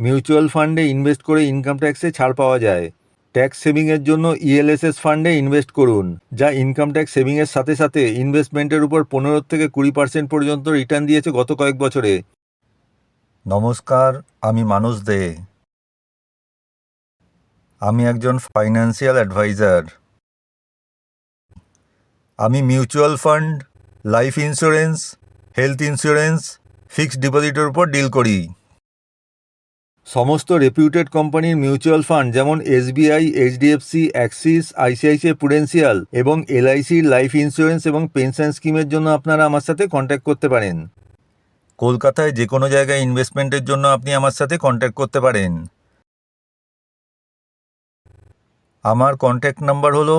Mutual ফান্ডে invest করে income ট্যাক্সে ছাড় পাওয়া যায়। ট্যাক্স সেভিংয়ের জন্য ইএলএসএস ফান্ডে ইনভেস্ট করুন, যা ইনকাম ট্যাক্স সেভিংয়ের সাথে সাথে ইনভেস্টমেন্টের উপর 15 থেকে 20% পর্যন্ত রিটার্ন দিয়েছে গত কয়েক বছরে। নমস্কার, আমি মানস দে। আমি একজন ফাইন্যান্সিয়াল অ্যাডভাইজার। আমি mutual fund, life insurance, health insurance, fixed ডিপোজিটের উপর ডিল করি। সমস্ত রেপিউটেড কোম্পানির মিউচুয়াল ফান্ড যেমন SBI, HDFC, Axis, ICICI Prudential এবং এলআইসির লাইফ ইন্স্যুরেন্স এবং পেনশন স্কিমের জন্য আপনারা আমার সাথে কন্ট্যাক্ট করতে পারেন। কলকাতায় যে কোনো জায়গায় ইনভেস্টমেন্টের জন্য আপনি আমার সাথে কন্ট্যাক্ট করতে পারেন। আমার কন্ট্যাক্ট নাম্বার হলো